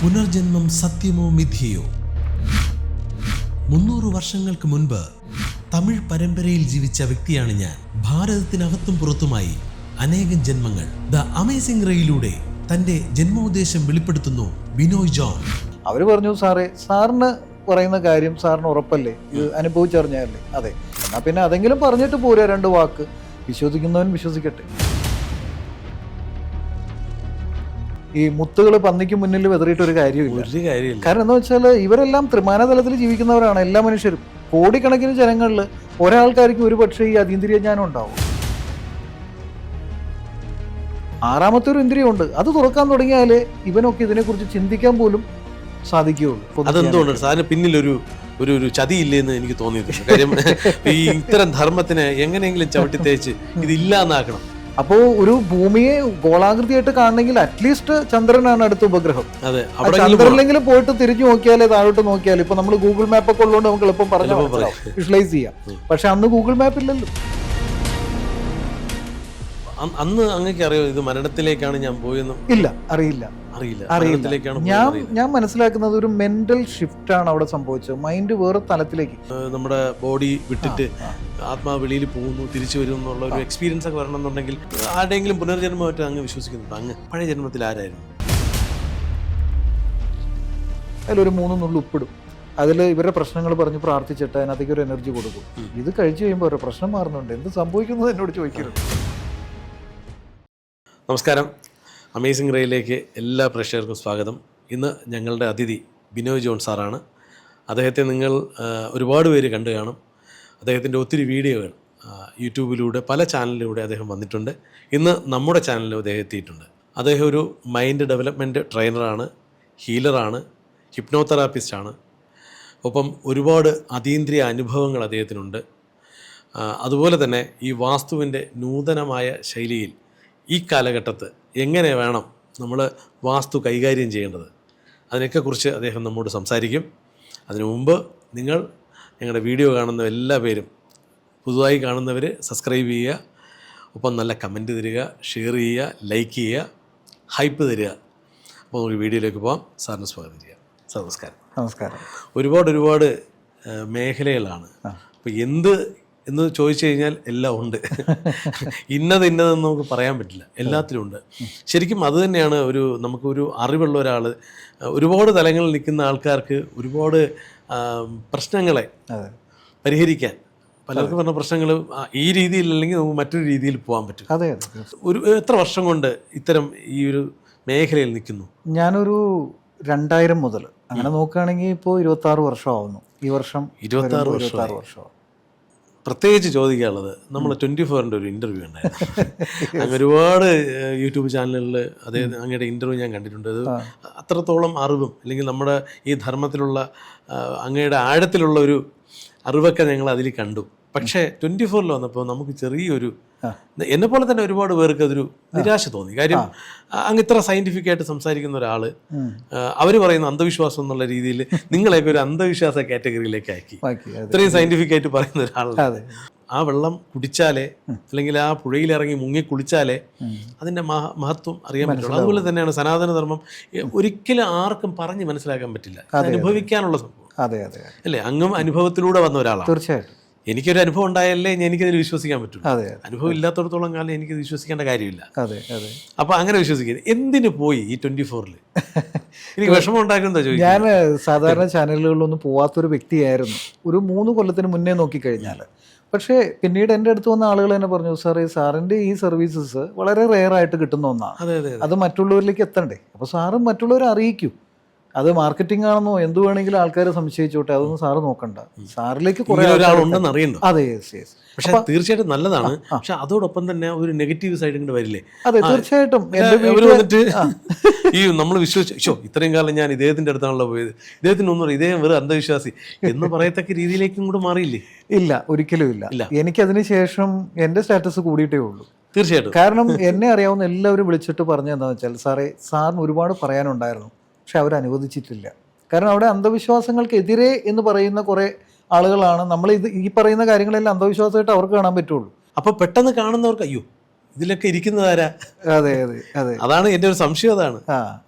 പുനർജന്മം സത്യമോ മിഥ്യയോ? 300 വർഷങ്ങൾക്ക് മുൻപ് തമിഴ് പരമ്പരയിൽ ജീവിച്ച വ്യക്തിയാണ് ഞാൻ. ഭാരതത്തിനകത്തും പുറത്തുമായി അനേകം ജന്മങ്ങൾ. ദ അമേസിംഗ് റേയിലൂടെ തന്റെ ജന്മോദ്ദേശം വെളിപ്പെടുത്തുന്നു ബിനോയ് ജോൺ. അവര് പറഞ്ഞു, സാറിന് പറയുന്ന കാര്യം സാറിന് ഉറപ്പല്ലേ, ഇത് അനുഭവിച്ചറിഞ്ഞല്ലേ? അതെ, എന്നാ പിന്നെ അതെങ്കിലും പറഞ്ഞിട്ട് പോരാ, 2 വാക്ക്. വിശ്വസിക്കുന്നവൻ വിശ്വസിക്കട്ടെ. ഈ മുത്തുകൾ പന്നിക്ക് മുന്നിൽ വെതറിയിട്ട് ഒരു കാര്യമില്ല. കാരണം എന്താ വെച്ചാൽ ഇവരെല്ലാം ത്രിമാനതലത്തിൽ ജീവിക്കുന്നവരാണ്, എല്ലാ മനുഷ്യരും. കോടിക്കണക്കിന് ജനങ്ങളിൽ ഒരാൾക്കായിരിക്കും ഒരു പക്ഷേ ഈ അതീന്ദ്രിയ ജ്ഞാനം ഉണ്ടാവും. 6ാമത്തെ ഒരു ഇന്ദ്രിയമുണ്ട്, അത് തുറക്കാൻ തുടങ്ങിയാലേ ഇവനൊക്കെ ഇതിനെക്കുറിച്ച് ചിന്തിക്കാൻ പോലും സാധിക്കുകയുള്ളൂ. അതെന്തുകൊണ്ടാണ് സാറിന് പിന്നിലൊരു ഒരു ചതിയില്ലെന്ന് എനിക്ക് തോന്നിയിട്ടുണ്ട്. കാര്യം ഈ ഇത്തരം ധർമ്മത്തിനെ എങ്ങനെയെങ്കിലും ചവിട്ടി തേച്ച് ഇതില്ലാന്നാക്കണം. അപ്പോ ഒരു ഭൂമിയെ ഗോളാകൃതിയായിട്ട് കാണണമെങ്കിൽ അറ്റ്ലീസ്റ്റ് ചന്ദ്രനാണ് അടുത്ത ഉപഗ്രഹം. ചന്ദ്രനിലെങ്കിലും പോയിട്ട് തിരിഞ്ഞു നോക്കിയാലേ, താഴോട്ട് നോക്കിയാലേ. ഇപ്പൊ നമ്മൾ ഗൂഗിൾ മാപ്പ് ഒക്കെ ഉള്ളതുകൊണ്ട് നമുക്ക് എളുപ്പം പറഞ്ഞു വിഷ്വലൈസ് ചെയ്യാം. പക്ഷെ അന്ന് ഗൂഗിൾ മാപ്പ് ഇല്ലല്ലോ. അന്ന് അങ്ങേക്ക് അറിയോ ഇത് മരണത്തിലേക്കാണ് ഞാൻ പോയെന്നും? ഇല്ല, അറിയില്ല. ഞാൻ മനസ്സിലാക്കുന്നത് ഒരു മെന്റൽ ഷിഫ്റ്റ് ആണ് അവിടെ സംഭവിച്ചത്. മൈൻഡ് വേറെ തലത്തിലേക്ക്, നമ്മുടെ ബോഡി വിട്ടിട്ട് ആത്മാ വെളിയിൽ പോകുന്നു, തിരിച്ചു വരും എന്നുള്ള ഒരു എക്സ്പീരിയൻസ് ഒക്കെ വരണമെന്നുണ്ടെങ്കിൽ ആരുടെയെങ്കിലും പുനർജന്മമായിട്ട് അങ്ങ് വിശ്വസിക്കുന്നുണ്ട്. അങ്ങ് പഴയ ജന്മത്തിൽ ആരായിരുന്നു? അതിലൊരു 3 നുള്ളു ഉപ്പിടും. അതിൽ ഇവരുടെ പ്രശ്നങ്ങൾ പറഞ്ഞ് പ്രാർത്ഥിച്ചിട്ട് അതിനകത്തേക്ക് ഒരു എനർജി കൊടുക്കും. ഇത് കഴിച്ചു കഴിയുമ്പോൾ ഒരു പ്രശ്നം മാറുന്നുണ്ട്. എന്ത് സംഭവിക്കുന്നത് എന്നോട് ചോദിക്കരുത്. നമസ്കാരം, അമേസിംഗ് റേയിലേക്ക് എല്ലാ പ്രേക്ഷകർക്കും സ്വാഗതം. ഇന്ന് ഞങ്ങളുടെ അതിഥി ബിനോയ് ജോൺ സാറാണ്. അദ്ദേഹത്തെ നിങ്ങൾ ഒരുപാട് പേര് കണ്ടു കാണും. അദ്ദേഹത്തിൻ്റെ ഒത്തിരി വീഡിയോകൾ യൂട്യൂബിലൂടെ പല ചാനലിലൂടെ അദ്ദേഹം വന്നിട്ടുണ്ട്. ഇന്ന് നമ്മുടെ ചാനലിൽ അദ്ദേഹം എത്തിയിട്ടുണ്ട്. അദ്ദേഹം ഒരു മൈൻഡ് ഡെവലപ്മെൻറ്റ് ട്രെയിനറാണ്, ഹീലറാണ്, ഹിപ്നോതെറാപ്പിസ്റ്റാണ്. ഒപ്പം ഒരുപാട് അതീന്ദ്രിയ അനുഭവങ്ങൾ അദ്ദേഹത്തിനുണ്ട്. അതുപോലെ തന്നെ ഈ വാസ്തുവിൻ്റെ നൂതനമായ ശൈലിയിൽ ഈ കാലഘട്ടത്ത് എങ്ങനെ വേണം നമ്മൾ വാസ്തു കൈകാര്യം ചെയ്യേണ്ടത്, അതിനൊക്കെ കുറിച്ച് അദ്ദേഹം നമ്മോട് സംസാരിക്കും. അതിനു മുമ്പ് നിങ്ങൾ ഞങ്ങളുടെ വീഡിയോ കാണുന്ന എല്ലാ പേരും, പുതുതായി കാണുന്നവർ സബ്സ്ക്രൈബ് ചെയ്യുക, ഒപ്പം നല്ല കമൻറ്റ് തരിക, ഷെയർ ചെയ്യുക, ലൈക്ക് ചെയ്യുക, ഹൈപ്പ് തരിക. അപ്പോൾ നമുക്ക് വീഡിയോയിലേക്ക് പോകാം. സാറിന് സ്വാഗതം ചെയ്യാം. സാർ നമസ്കാരം. നമസ്കാരം. ഒരുപാട് മേഖലകളാണ്. അപ്പോൾ എന്ന് ചോദിച്ചു കഴിഞ്ഞാൽ എല്ലാം ഉണ്ട്. ഇന്നതെന്ന് നമുക്ക് പറയാൻ പറ്റില്ല, എല്ലാത്തിലും ഉണ്ട്. ശരിക്കും അത് തന്നെയാണ് നമുക്കൊരു അറിവുള്ള ഒരാൾ, ഒരുപാട് തലങ്ങളിൽ നിൽക്കുന്ന ആൾക്കാർക്ക് ഒരുപാട് പ്രശ്നങ്ങളെ പരിഹരിക്കാൻ, പലർക്കും പറഞ്ഞ പ്രശ്നങ്ങൾ ഈ രീതിയിൽ അല്ലെങ്കിൽ നമുക്ക് മറ്റൊരു രീതിയിൽ പോകാൻ പറ്റും. എത്ര വർഷം കൊണ്ട് ഇത്തരം ഈ ഒരു മേഖലയിൽ നിൽക്കുന്നു? ഞാനൊരു 2000 മുതൽ അങ്ങനെ നോക്കുകയാണെങ്കിൽ ഇപ്പോൾ 26 വർഷമാവുന്നു. ഈ വർഷം 26 വർഷം. പ്രത്യേകിച്ച് ചോദിക്കാനുള്ളത്, നമ്മൾ 24-ൻ്റെ ഒരു ഇൻ്റർവ്യൂ ഉണ്ടായിരുന്നു. അങ്ങ് ഒരുപാട് യൂട്യൂബ് ചാനലുകളിൽ അങ്ങയുടെ ഇൻ്റർവ്യൂ ഞാൻ കണ്ടിട്ടുണ്ട്. അത് അത്രത്തോളം അറിവും അല്ലെങ്കിൽ നമ്മുടെ ഈ ധർമ്മത്തിലുള്ള അങ്ങയുടെ ആഴത്തിലുള്ള ഒരു അറിവൊക്കെ ഞങ്ങൾ അതിൽ കണ്ടു. പക്ഷേ 24-ൽ വന്നപ്പോൾ നമുക്ക് ചെറിയൊരു, എന്നെപ്പോലെ തന്നെ ഒരുപാട് പേർക്ക് അതൊരു നിരാശ തോന്നി. കാര്യം അങ്ങ് ഇത്ര സയൻറ്റിഫിക് ആയിട്ട് സംസാരിക്കുന്ന ഒരാൾ, അവർ പറയുന്ന അന്ധവിശ്വാസം എന്നുള്ള രീതിയിൽ നിങ്ങളെയൊക്കെ ഒരു അന്ധവിശ്വാസ കാറ്റഗറിയിലേക്ക് ആക്കി. ഇത്രയും സയൻറ്റിഫിക് ആയിട്ട് പറയുന്ന ഒരാളാണ്. ആ വെള്ളം കുടിച്ചാലേ അല്ലെങ്കിൽ ആ പുഴയിലിറങ്ങി മുങ്ങി കുളിച്ചാലേ അതിൻ്റെ മഹത്വം അറിയാൻ പറ്റുള്ളൂ. അതുപോലെ തന്നെയാണ് സനാതനധർമ്മം. ഒരിക്കലും ആർക്കും പറഞ്ഞ് മനസ്സിലാക്കാൻ പറ്റില്ല, അനുഭവിക്കാനുള്ള സംഭവം അല്ലേ? അങ്ങും അനുഭവത്തിലൂടെ വന്ന ഒരാളാണ്. തീർച്ചയായിട്ടും എനിക്കൊരു അനുഭവം ഉണ്ടായാലേ എനിക്കതിൽ വിശ്വസിക്കാൻ പറ്റും. അനുഭവം ഇല്ലാത്തടത്തോളം കാലം എനിക്കത് വിശ്വസിക്കേണ്ട കാര്യമില്ല. അപ്പൊ അങ്ങനെ വിശ്വസിക്കുന്നത് എന്തിനു പോയി ഈ 24-ൽ? എനിക്ക് വിഷമം ഉണ്ടാക്കുന്നതാ ചോദിക്കും. ഞാൻ സാധാരണ ചാനലുകളിലൊന്നും പോവാത്തൊരു വ്യക്തിയായിരുന്നു ഒരു 3 കൊല്ലത്തിന് മുന്നേ നോക്കിക്കഴിഞ്ഞാൽ. പക്ഷേ പിന്നീട് എൻ്റെ അടുത്ത് വന്ന ആളുകൾ തന്നെ പറഞ്ഞു, സാറിൻ്റെ ഈ സർവീസസ് വളരെ റെയർ ആയിട്ട് കിട്ടുന്ന ഒന്നാണ്, അത് മറ്റുള്ളവരിലേക്ക് എത്തണ്ടേ. അപ്പോൾ സാറ് മറ്റുള്ളവരെ അറിയിക്കും. അത് മാർക്കറ്റിംഗ് ആണെന്നോ എന്ത് വേണമെങ്കിലും ആൾക്കാർ സംശയിച്ചോട്ടെ, അതൊന്നും സാറ് നോക്കണ്ട. സാറിലേക്ക് കുറെ ഒരാളുണ്ടെന്ന് അറിയണ്ട. അതെ, പക്ഷെ തീർച്ചയായിട്ടും നല്ലതാണ്. പക്ഷെ അതോടൊപ്പം തന്നെ ഒരു നെഗറ്റീവ് സൈഡ് ഇങ്ങോട്ട് വരില്ലേ? അതെ, തീർച്ചയായിട്ടും. ഈ നമ്മൾ വിശ്വസിച്ചോ ഇത്രയും കാലം ഞാൻ ഇദ്ദേഹത്തിന്റെ അടുത്താണല്ലോ പോയത്, ഇദ്ദേഹത്തിനൊന്നും ഇദ്ദേഹം വെറും അന്ധവിശ്വാസി എന്ന് പറയത്തക്ക രീതിയിലേക്കും കൂടെ മാറിയില്ലേ? ഇല്ല, ഒരിക്കലും ഇല്ല. എനിക്കതിന് ശേഷം എൻ്റെ സ്റ്റാറ്റസ് കൂടിയിട്ടേ ഉള്ളൂ. തീർച്ചയായിട്ടും. കാരണം എന്നെ അറിയാവുന്ന എല്ലാവരും വിളിച്ചിട്ട് പറഞ്ഞെന്താണെന്ന് വെച്ചാൽ, സാറിന് ഒരുപാട് പറയാനുണ്ടായിരുന്നു, പക്ഷെ അവരനുവദിച്ചിട്ടില്ല. കാരണം അവിടെ അന്ധവിശ്വാസങ്ങൾക്കെതിരെ എന്ന് പറയുന്ന കുറേ ആളുകളാണ്. നമ്മൾ ഈ പറയുന്ന കാര്യങ്ങളെല്ലാം അന്ധവിശ്വാസമായിട്ട് അവർക്ക് കാണാൻ പറ്റുള്ളൂ. അപ്പോൾ പെട്ടെന്ന് കാണുന്നവർക്ക് അയ്യോ ഇതിലൊക്കെ ഇരിക്കുന്നതാരാ? അതെ അതെ അതെ. അതാണ് എൻ്റെ ഒരു സംശയം. അതാണ്.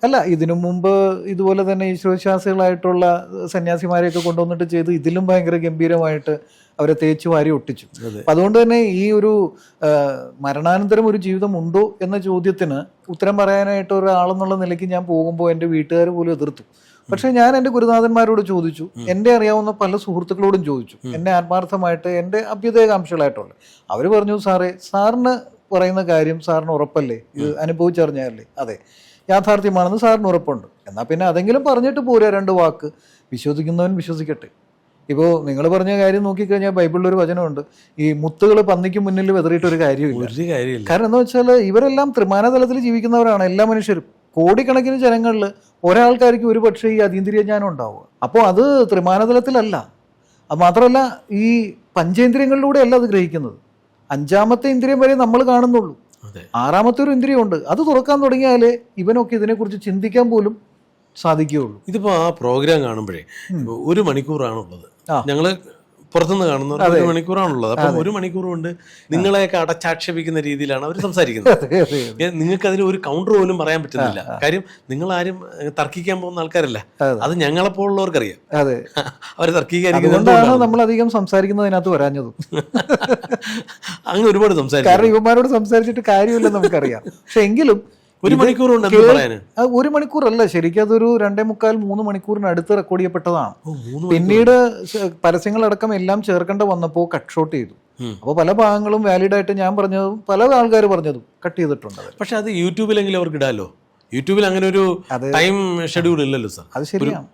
അല്ല, ഇതിനു മുമ്പ് ഇതുപോലെ തന്നെ ഈശ്വരവിശ്വാസികളായിട്ടുള്ള സന്യാസിമാരെയൊക്കെ കൊണ്ടുവന്നിട്ട് ചെയ്ത് ഇതിലും ഭയങ്കര ഗംഭീരമായിട്ട് അവരെ തേച്ചു വാരി ഒട്ടിച്ചു. അതുകൊണ്ട് തന്നെ ഈ ഒരു മരണാനന്തരം ഒരു ജീവിതം ഉണ്ടോ എന്ന ചോദ്യത്തിന് ഉത്തരം പറയാനായിട്ട് ഒരാളെന്നുള്ള നിലയ്ക്ക് ഞാൻ പോകുമ്പോൾ എൻ്റെ വീട്ടുകാർ പോലും എതിർത്തു. പക്ഷെ ഞാൻ എൻ്റെ ഗുരുനാഥന്മാരോട് ചോദിച്ചു, എൻ്റെ അറിയാവുന്ന പല സുഹൃത്തുക്കളോടും ചോദിച്ചു, എന്നെ ആത്മാർത്ഥമായിട്ട് എൻ്റെ അഭ്യുദയകാംക്ഷികളായിട്ടുള്ള അവർ പറഞ്ഞു, സാറിന് പറയുന്ന കാര്യം സാറിന് ഉറപ്പല്ലേ, ഇത് അനുഭവിച്ചറിഞ്ഞാലേ? അതെ, യാഥാർത്ഥ്യമാണെന്ന് സാറിന് ഉറപ്പുണ്ട്. എന്നാൽ പിന്നെ അതെങ്കിലും പറഞ്ഞിട്ട് പോരാ 2 വാക്ക്. വിശ്വസിക്കുന്നവൻ വിശ്വസിക്കട്ടെ. ഇപ്പോൾ നിങ്ങൾ പറഞ്ഞ കാര്യം നോക്കിക്കഴിഞ്ഞാൽ ബൈബിളിലൊരു വചനമുണ്ട്, ഈ മുത്തുകൾ പന്നിക്ക് മുന്നിൽ വെതറിയിട്ടൊരു കാര്യമില്ല. കാരണം എന്താ വെച്ചാൽ ഇവരെല്ലാം ത്രിമാനതലത്തിൽ ജീവിക്കുന്നവരാണ്, എല്ലാ മനുഷ്യരും. കോടിക്കണക്കിന് ജനങ്ങളിൽ ഒരാൾക്കാർക്ക് ഒരു പക്ഷേ ഈ അതീന്ദ്രിയ ജ്ഞാനം ഉണ്ടാവുക. അപ്പോൾ അത് ത്രിമാനതലത്തിലല്ല. അത് മാത്രമല്ല, ഈ പഞ്ചേന്ദ്രിയങ്ങളിലൂടെ അല്ല അത് ഗ്രഹിക്കുന്നത്. 5ാമത്തെ ഇന്ദ്രിയം വരെ നമ്മൾ കാണുന്നുള്ളൂ. 6ാമത്തെ ഒരു ഇന്ദ്രിയമുണ്ട്, അത് തുറക്കാൻ തുടങ്ങിയാലേ ഇവനൊക്കെ ഇതിനെക്കുറിച്ച് ചിന്തിക്കാൻ പോലും സാധിക്കുകയുള്ളൂ. ഇതിപ്പോ ആ പ്രോഗ്രാം കാണുമ്പോഴേ 1 മണിക്കൂറാണുള്ളത്. ഞങ്ങള് പുറത്തുനിന്ന് കാണുന്ന 1 മണിക്കൂറാണുള്ളത്. അപ്പം 1 മണിക്കൂർ കൊണ്ട് നിങ്ങളെയൊക്കെ അടച്ചാക്ഷേപിക്കുന്ന രീതിയിലാണ് അവർ സംസാരിക്കുന്നത്. നിങ്ങൾക്ക് അതിന് ഒരു കൗണ്ടർ പോലും പറയാൻ പറ്റുന്നില്ല. കാര്യം നിങ്ങൾ ആരും തർക്കിക്കാൻ പോകുന്ന ആൾക്കാരല്ല. അത് ഞങ്ങളെപ്പോലുള്ളവർക്കറിയാം. അവർ തർക്കിക്കാതിരിക്കുന്നതുകൊണ്ടാണ് നമ്മൾ അധികം സംസാരിക്കുന്നതിനകത്ത് വരാഞ്ഞതും. അങ്ങ് ഒരുപാട് സംസാരിക്കും. കാരണം ഇവന്മാരോട് സംസാരിച്ചിട്ട് കാര്യമില്ലെന്ന് നമുക്കറിയാം. പക്ഷെ എങ്കിലും 1 മണിക്കൂർ കൊണ്ട് 1 മണിക്കൂറല്ല, ശരിക്കും അതൊരു 2.25-3 മണിക്കൂറിനടുത്ത് റെക്കോർഡ് ചെയ്യപ്പെട്ടതാണ്. പിന്നീട് പരസ്യങ്ങളടക്കം എല്ലാം ചേർക്കേണ്ട വന്നപ്പോൾ കട്ട് ഷോട്ട് ചെയ്തു. അപ്പോൾ പല ഭാഗങ്ങളും വാലിഡ് ആയിട്ട് ഞാൻ പറഞ്ഞതും പല ആൾക്കാർ പറഞ്ഞതും കട്ട് ചെയ്തിട്ടുണ്ട്. പക്ഷെ അത് യൂട്യൂബിലെങ്കിലും അവർക്ക് ഇടാലോ. യൂട്യൂബിൽ അങ്ങനെ ഒരു ടൈം ഷെഡ്യൂൾ ഇല്ലല്ലോ സാർ. അത് ശരിയാണ്.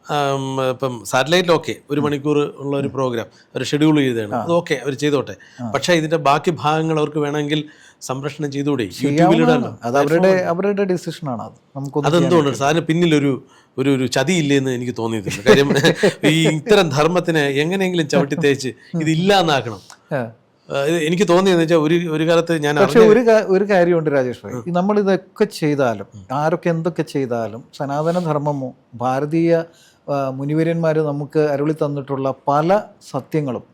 ഇപ്പം സാറ്റലൈറ്റിൽ ഓക്കെ 1 മണിക്കൂർ ഉള്ള ഒരു പ്രോഗ്രാം അവർ ഷെഡ്യൂൾ ചെയ്തതാണ്, അത് ഓക്കെ അവർ ചെയ്തോട്ടെ. പക്ഷെ ഇതിന്റെ ബാക്കി ഭാഗങ്ങൾ അവർക്ക് വേണമെങ്കിൽ സംപ്രേഷണം ചെയ്തുകൂടെ? യൂട്യൂബിലിടാനോ? അത് അവരുടെ ഡിസിഷനാണ്. അത് നമുക്ക് അതെന്തുകൊണ്ടാണ് സാറിന് പിന്നിലൊരു ഒരു ചതിയില്ലെന്ന് എനിക്ക് തോന്നിയിട്ടുണ്ട്. കാര്യം ഈ ഇത്തരം ധർമ്മത്തിനെ എങ്ങനെയെങ്കിലും ചവിട്ടി തേച്ച് ഇതില്ല എന്നാക്കണം. എനിക്ക് തോന്നിയെന്ന് വെച്ചാൽ ഒരു കാലത്ത് ഞാൻ പക്ഷെ ഒരു കാര്യമുണ്ട് രാജേഷ് ഭായി, നമ്മൾ ഇതൊക്കെ ചെയ്താലും ആരൊക്കെ എന്തൊക്കെ ചെയ്താലും സനാതനധർമ്മമോ ഭാരതീയ മുനിവര്യന്മാർ നമുക്ക് അരുളി തന്നിട്ടുള്ള പല സത്യങ്ങളും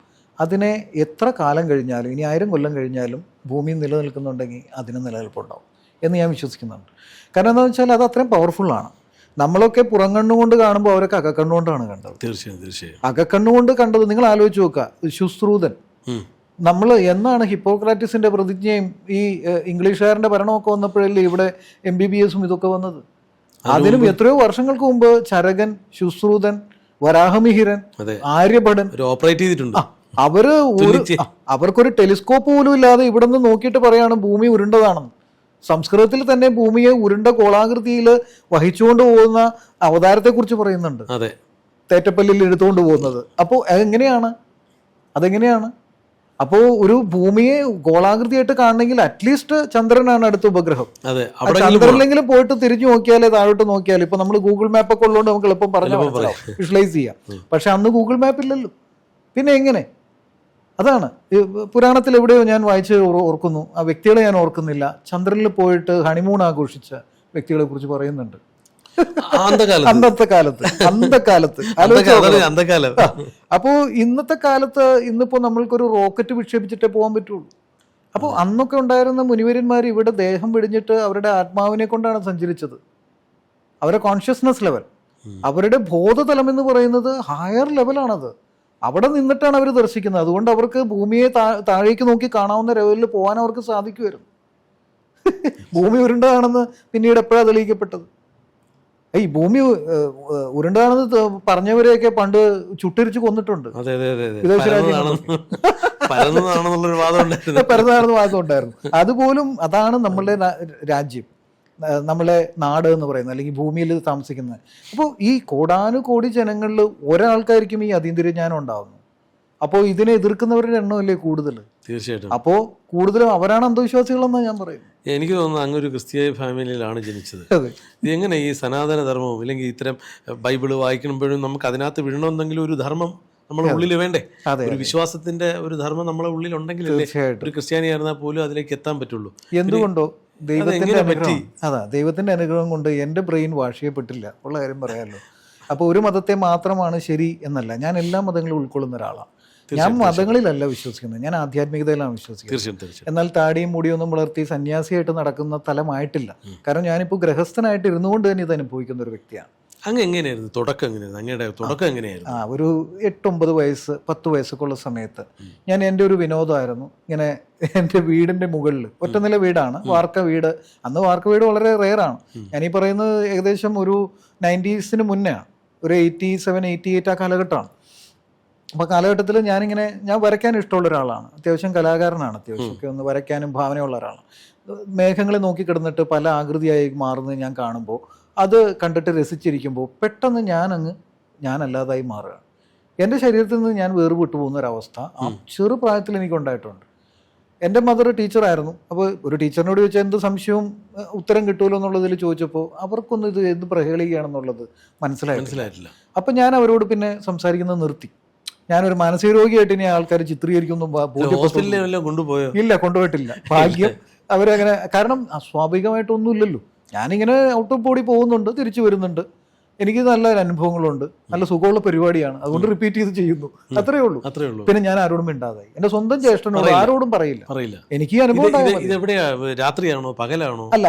അതിനെ എത്ര കാലം കഴിഞ്ഞാലും, ഇനി 1000 കൊല്ലം കഴിഞ്ഞാലും ഭൂമി നിലനിൽക്കുന്നുണ്ടെങ്കിൽ അതിന് നിലനിൽപ്പുണ്ടാവും എന്ന് ഞാൻ വിശ്വസിക്കുന്നുണ്ട്. കാരണം എന്താണെന്ന് വെച്ചാൽ അത് അത്രയും പവർഫുള്ളാണ്. നമ്മളൊക്കെ പുറംകണ്ണുകൊണ്ട് കാണുമ്പോൾ അവരൊക്കെ അകക്കണ്ണുകൊണ്ടാണ് കണ്ടത്. തീർച്ചയായും അകക്കണ്ണുകൊണ്ട് കണ്ടത് നിങ്ങൾ ആലോചിച്ച് നോക്കുക. ശുശ്രൂതൻ, നമ്മൾ എന്നാണ് ഹിപ്പോക്രാറ്റിസിന്റെ പ്രതിജ്ഞയും ഈ ഇംഗ്ലീഷുകാരന്റെ ഭരണമൊക്കെ വന്നപ്പോഴല്ലേ ഇവിടെ MBBS ഇതൊക്കെ വന്നത്? അതിനും എത്രയോ വർഷങ്ങൾക്ക് മുമ്പ് ചരകൻ, ശുശ്രൂതൻ, വരാഹമിഹിരൻ, ആര്യഭടൻ ഓപ്പറേറ്റ് ചെയ്തിട്ടുണ്ട്. അവർക്കൊരു ടെലിസ്കോപ്പ് പോലും ഇല്ലാതെ ഇവിടെ നിന്ന് നോക്കിയിട്ട് പറയാണ് ഭൂമി ഉരുണ്ടതാണെന്ന്. സംസ്കൃതത്തിൽ തന്നെ ഭൂമിയെ ഉരുണ്ട ഗോളാകൃതിയിൽ വഹിച്ചുകൊണ്ട് പോകുന്ന അവതാരത്തെക്കുറിച്ച് പറയുന്നുണ്ട്, തേറ്റപ്പല്ലിൽ എടുത്തുകൊണ്ട് പോകുന്നത്. അപ്പോൾ അതെങ്ങനെയാണ്? അപ്പോൾ ഒരു ഭൂമിയെ ഗോളാകൃതിയായിട്ട് കാണണമെങ്കിൽ അറ്റ്ലീസ്റ്റ് ചന്ദ്രനാണ് അടുത്ത ഉപഗ്രഹം. ചന്ദ്രനിലെങ്കിലും പോയിട്ട് തിരിഞ്ഞു നോക്കിയാലേ, താഴോട്ട് നോക്കിയാൽ. ഇപ്പൊ നമ്മൾ ഗൂഗിൾ മാപ്പ് ഒക്കെ ഉള്ളതുകൊണ്ട് നമുക്ക് എളുപ്പം പറഞ്ഞാൽ വിഷ്വലൈസ് ചെയ്യാം. പക്ഷെ അന്ന് ഗൂഗിൾ മാപ്പ് ഇല്ലല്ലോ, പിന്നെ എങ്ങനെ? അതാണ് പുരാണത്തിൽ എവിടെയോ ഞാൻ വായിച്ച് ഓർക്കുന്നു, ആ വ്യക്തികളെ ഞാൻ ഓർക്കുന്നില്ല, ചന്ദ്രനിൽ പോയിട്ട് ഹണിമൂൺ ആഘോഷിച്ച വ്യക്തികളെ കുറിച്ച് പറയുന്നുണ്ട്. അന്നത്തെ കാലത്ത് അപ്പോ ഇന്നത്തെ കാലത്ത് ഇന്നിപ്പോ നമ്മൾക്കൊരു റോക്കറ്റ് വിക്ഷേപിച്ചിട്ടേ പോകാൻ പറ്റുള്ളൂ. അപ്പോൾ അന്നൊക്കെ ഉണ്ടായിരുന്ന മുനിവര്യന്മാർ ഇവിടെ ദേഹം വെടിഞ്ഞിട്ട് അവരുടെ ആത്മാവിനെ കൊണ്ടാണ് സഞ്ചരിച്ചത്. അവരുടെ കോൺഷ്യസ്നസ് ലെവൽ, അവരുടെ ബോധതലം എന്ന് പറയുന്നത് ഹയർ ലെവലാണത്. അവിടെ നിന്നിട്ടാണ് അവർ ദർശിക്കുന്നത്. അതുകൊണ്ട് അവർക്ക് ഭൂമിയെ താഴേക്ക് നോക്കി കാണാവുന്ന ലെവലിൽ പോകാൻ അവർക്ക് സാധിക്കുമായിരുന്നു. ഭൂമി ഉരുണ്ടതാണെന്ന് പിന്നീട് എപ്പോഴാണ് തെളിയിക്കപ്പെട്ടത്? ഈ ഭൂമി ഉരുണ്ടതാണെന്ന് പറഞ്ഞവരെയൊക്കെ പണ്ട് ചുട്ടരിച്ച് കൊന്നിട്ടുണ്ട്. വിദേശ രാജ്യങ്ങളിൽ പരന്നാണെന്ന് വാദം ഉണ്ടായിരുന്നു. അതുപോലും അതാണ് നമ്മളുടെ രാജ്യം, നമ്മളെ നാട് എന്ന് പറയുന്നത്, അല്ലെങ്കിൽ ഭൂമിയിൽ താമസിക്കുന്നത്. അപ്പോൾ ഈ കോടാനുകോടി ജനങ്ങളിൽ ഒരാൾക്കായിരിക്കും ഈ അതീന്ദ്രിയ ജ്ഞാനം ഉണ്ടാവുന്നത്. അപ്പോൾ ഇതിനെ എതിർക്കുന്നവരുടെ എണ്ണമല്ലേ കൂടുതൽ? തീർച്ചയായിട്ടും. അപ്പോൾ കൂടുതലും അവരാണ് അന്ധവിശ്വാസികളെന്നാണ് ഞാൻ പറയുന്നത്. എനിക്ക് തോന്നുന്നു അങ്ങൊരു ക്രിസ്തീയ ഫാമിലിയിലാണ് ജനിച്ചത്. ഇതെങ്ങനെ ഈ സനാതന ധർമ്മവും ഇല്ലെങ്കിൽ ഇത്തരം ബൈബിള് വായിക്കുമ്പോഴും നമുക്ക് അതിനകത്ത് വിടണമെന്നെങ്കിലും ഒരു ധർമ്മം നമ്മുടെ ഉള്ളിൽ വേണ്ടേ? ഒരു വിശ്വാസത്തിന്റെ ഒരു ധർമ്മം നമ്മളെ ഉള്ളിൽ ഉണ്ടെങ്കിലല്ലേ ഒരു ക്രിസ്ത്യാനിയായിരുന്നാൽ പോലും അതിലേക്ക് എത്താൻ പറ്റുള്ളൂ. എന്തുകൊണ്ടോ ദൈവത്തിന്റെ അനുഗ്രഹം, ദൈവത്തിന്റെ അനുഗ്രഹം കൊണ്ട് എൻ്റെ ബ്രെയിൻ വാഷ് ചെയ്യപ്പെട്ടില്ല ഉള്ള കാര്യം പറയാമല്ലോ. അപ്പോൾ ഒരു മതത്തെ മാത്രമാണ് ശരി എന്നല്ല, ഞാൻ എല്ലാ മതങ്ങളും ഉൾക്കൊള്ളുന്ന ഒരാളാണ്. ഞാൻ മതങ്ങളിലല്ല വിശ്വസിക്കുന്നത്, ഞാൻ ആധ്യാത്മികതയിലാണ് വിശ്വസിക്കുന്നത്. തീർച്ചയായും. എന്നാൽ താടിയും മുടിയൊന്നും വളർത്തി സന്യാസിയായിട്ട് നടക്കുന്ന തലമായിട്ടില്ല. കാരണം ഞാനിപ്പോൾ ഗൃഹസ്ഥനായിട്ട് ഇരുന്നുകൊണ്ട് തന്നെ ഇത് അനുഭവിക്കുന്ന ഒരു വ്യക്തിയാണ്. അങ്ങ് എങ്ങനെയായിരുന്നു തുടക്കം? എങ്ങനെയായിരുന്നു അങ്ങയുടെ തുടക്കം? എങ്ങനെയായിരുന്നു? ഒരു 8-9 വയസ്സ് 10 വയസ്സൊക്കെ ഉള്ള സമയത്ത് എൻ്റെ ഒരു വിനോദമായിരുന്നു ഇങ്ങനെ എൻ്റെ വീടിൻ്റെ മുകളിൽ, ഒറ്റനില വീടാണ്, വാർക്ക വീട്. അന്ന് വാർക്ക വീട് വളരെ റെയറാണ്. ഞാനീ പറയുന്നത് ഏകദേശം ഒരു 90s മുന്നെയാണ്, ഒരു 87, 88 ആ കാലഘട്ടമാണ്. അപ്പോൾ കാലഘട്ടത്തിൽ ഞാൻ വരയ്ക്കാൻ ഇഷ്ടമുള്ള ഒരാളാണ്, അത്യാവശ്യം കലാകാരനാണ്, അത്യാവശ്യമൊക്കെ ഒന്ന് വരയ്ക്കാനും ഭാവനയുള്ള ഒരാളാണ്. മേഘങ്ങളെ നോക്കി കിടന്നിട്ട് പല ആകൃതിയായി മാറുന്നത് ഞാൻ കാണുമ്പോൾ, അത് കണ്ടിട്ട് രസിച്ചിരിക്കുമ്പോൾ പെട്ടെന്ന് ഞാനല്ലാതായി മാറുകയാണ്. എൻ്റെ ശരീരത്തിൽ നിന്ന് ഞാൻ വേർപെട്ടു പോകുന്ന ഒരവസ്ഥ ആ ചെറുപ്രായത്തിൽ എനിക്കുണ്ടായിട്ടുണ്ട്. എൻ്റെ മദർ ടീച്ചറായിരുന്നു. അപ്പോൾ ഒരു ടീച്ചറിനോട് ചോദിച്ചാൽ എന്ത് സംശയവും ഉത്തരം കിട്ടുമല്ലോ എന്നുള്ളതിൽ ചോദിച്ചപ്പോൾ അവർക്കൊന്നും ഇത് എന്ത് പ്രഹേളിക്കുകയാണെന്നുള്ളത് മനസ്സിലായിട്ടില്ല. അപ്പം ഞാൻ അവരോട് പിന്നെ സംസാരിക്കുന്നത് നിർത്തി. ഞാനൊരു മാനസിക രോഗിയായിട്ട് ഇനി ആൾക്കാർ ചിത്രീകരിക്കുന്നു കൊണ്ടുപോയോ? ഇല്ല, കൊണ്ടുപോയിട്ടില്ല. ഭാഗ്യം അവരങ്ങനെ, കാരണം സ്വാഭാവികമായിട്ടൊന്നുമില്ലല്ലോ. ഞാനിങ്ങനെ ഔട്ട് ഓഫ് ബോഡി പോകുന്നുണ്ട്, തിരിച്ചു വരുന്നുണ്ട്, എനിക്ക് നല്ല അനുഭവങ്ങളുണ്ട്, നല്ല സുഖമുള്ള പരിപാടിയാണ്, അതുകൊണ്ട് റിപ്പീറ്റ് ചെയ്ത് ചെയ്യുന്നു, അത്രേ ഉള്ളൂ. പിന്നെ ഞാൻ ആരോടും മിണ്ടാതായി. എന്റെ സ്വന്തം ജ്യേഷ്ഠനോട് ആരോടും പറയില്ല. എനിക്ക് അനുഭവം രാത്രിയാണോ പകലാണോ? അല്ല,